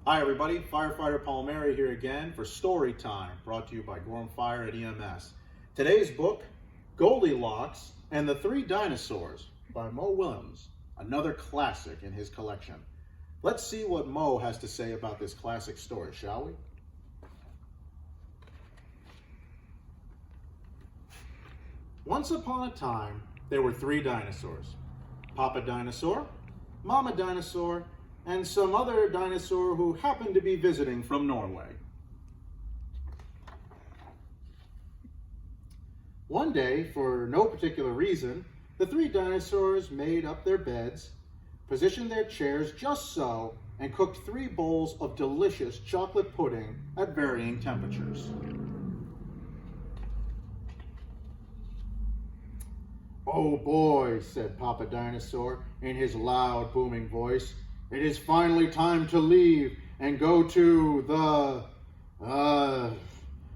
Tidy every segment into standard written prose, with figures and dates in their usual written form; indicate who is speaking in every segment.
Speaker 1: Hi everybody, Firefighter Palmieri here again for Story Time, brought to you by Gorham Fire at EMS. Today's book, Goldilocks and the Three Dinosaurs by Mo Willems, another classic in his collection. Let's see what Mo has to say about this classic story, shall we? Once upon a time, there were three dinosaurs. Papa Dinosaur, Mama Dinosaur, and some other dinosaur who happened to be visiting from Norway. One day, for no particular reason, the three dinosaurs made up their beds, positioned their chairs just so, and cooked 3 bowls of delicious chocolate pudding at varying temperatures. "Oh boy," said Papa Dinosaur in his loud, booming voice, "it is finally time to leave and go to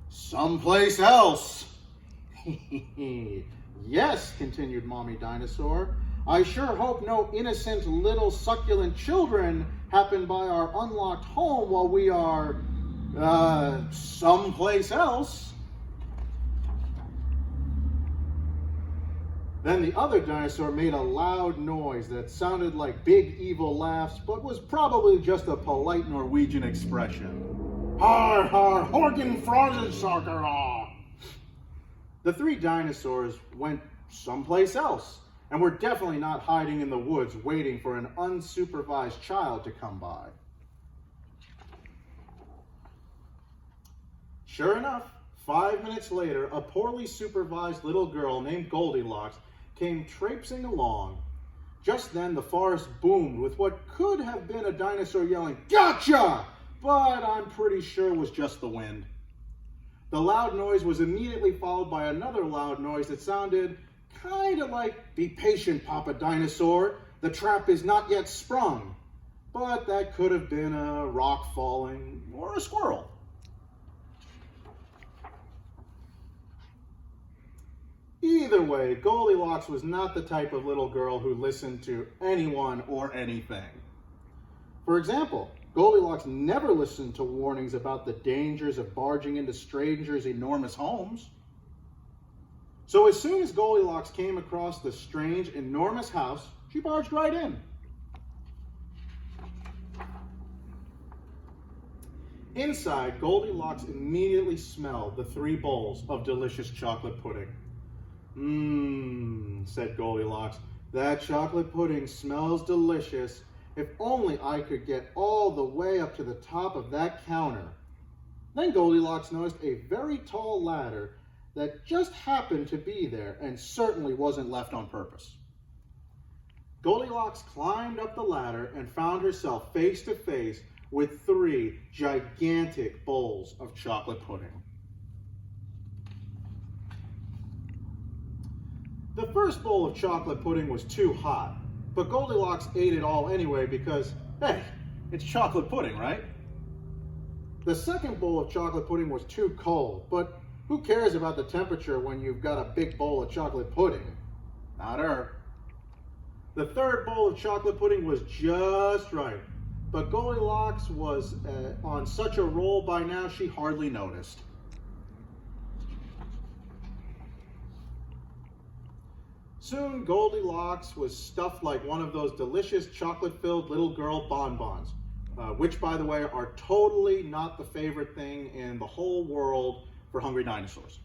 Speaker 1: someplace else." "Yes," continued Mommy Dinosaur, "I sure hope no innocent little succulent children happen by our unlocked home while we are, someplace else." Then the other dinosaur made a loud noise that sounded like big evil laughs, but was probably just a polite Norwegian expression. "Har har horgen frosensakara." The three dinosaurs went someplace else, and were definitely not hiding in the woods waiting for an unsupervised child to come by. Sure enough, 5 minutes later, a poorly supervised little girl named Goldilocks came traipsing along. Just then, the forest boomed with what could have been a dinosaur yelling, "Gotcha!" but I'm pretty sure was just the wind. The loud noise was immediately followed by another loud noise that sounded kind of like, "Be patient, Papa Dinosaur, the trap is not yet sprung." But that could have been a rock falling or a squirrel. Either way, Goldilocks was not the type of little girl who listened to anyone or anything. For example, Goldilocks never listened to warnings about the dangers of barging into strangers' enormous homes. So as soon as Goldilocks came across the strange, enormous house, she barged right in. Inside, Goldilocks immediately smelled the 3 bowls of delicious chocolate pudding. Said Goldilocks, "that chocolate pudding smells delicious. If only I could get all the way up to the top of that counter." Then Goldilocks noticed a very tall ladder that just happened to be there and certainly wasn't left on purpose. Goldilocks climbed up the ladder and found herself face to face with 3 gigantic bowls of chocolate pudding. The first bowl of chocolate pudding was too hot, but Goldilocks ate it all anyway because, hey, it's chocolate pudding, right? The second bowl of chocolate pudding was too cold, but who cares about the temperature when you've got a big bowl of chocolate pudding? Not her. The third bowl of chocolate pudding was just right, but Goldilocks was on such a roll by now she hardly noticed. Soon, Goldilocks was stuffed like one of those delicious chocolate-filled little girl bonbons, which, by the way, are totally not the favorite thing in the whole world for hungry dinosaurs.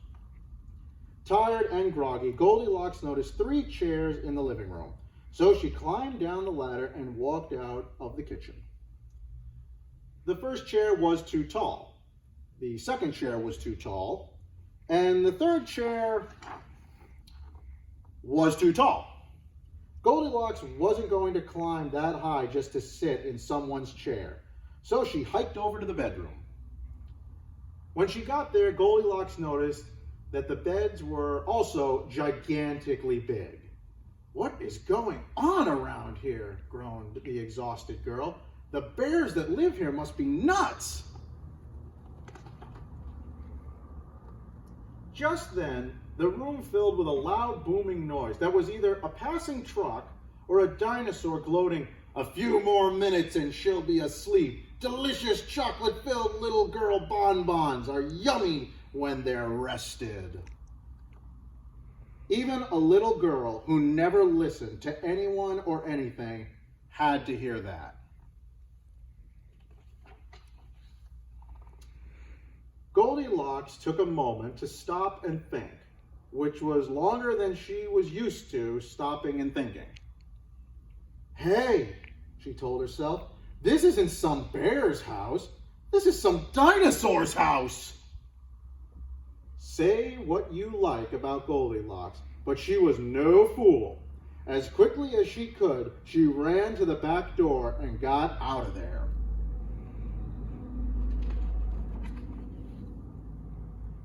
Speaker 1: Tired and groggy, Goldilocks noticed 3 chairs in the living room, so she climbed down the ladder and walked out of the kitchen. The first chair was too tall, the second chair was too tall, and the third chair was too tall. Goldilocks wasn't going to climb that high just to sit in someone's chair, so she hiked over to the bedroom. When she got there, Goldilocks noticed that the beds were also gigantically big. "What is going on around here?" groaned the exhausted girl. "The bears that live here must be nuts." Just then, the room filled with a loud booming noise that was either a passing truck or a dinosaur gloating, "A few more minutes and she'll be asleep. delicious chocolate-filled little girl bonbons are yummy when they're rested. Even a little girl who never listened to anyone or anything had to hear that. Goldilocks took a moment to stop and think, which was longer than she was used to stopping and thinking. Hey, she told herself, this isn't some bear's house. This is some dinosaur's house. Say what you like about Goldilocks, but she was no fool. As quickly as she could, she ran to the back door and got out of there.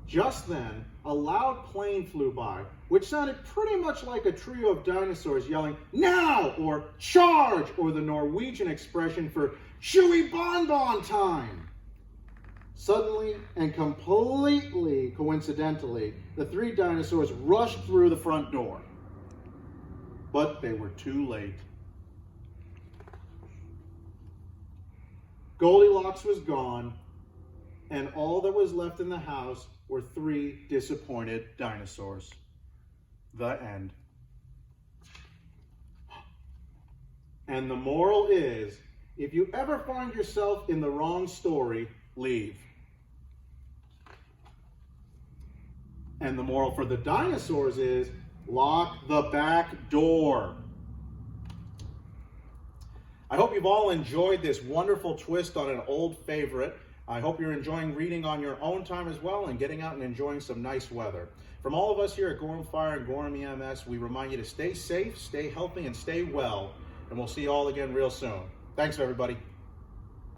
Speaker 1: Just then, a loud plane flew by, which sounded pretty much like a trio of dinosaurs yelling, "Now!" or "Charge!" or the Norwegian expression for "Chewy bonbon time!" Suddenly and completely coincidentally, the three dinosaurs rushed through the front door. But they were too late. Goldilocks was gone, and all that was left in the house were three disappointed dinosaurs. The end. And the moral is, if you ever find yourself in the wrong story, leave. And the moral for the dinosaurs is, lock the back door. I hope you've all enjoyed this wonderful twist on an old favorite. I hope you're enjoying reading on your own time as well and getting out and enjoying some nice weather. From all of us here at Gorham Fire and Gorham EMS, we remind you to stay safe, stay healthy, and stay well. And we'll see you all again real soon. Thanks, everybody.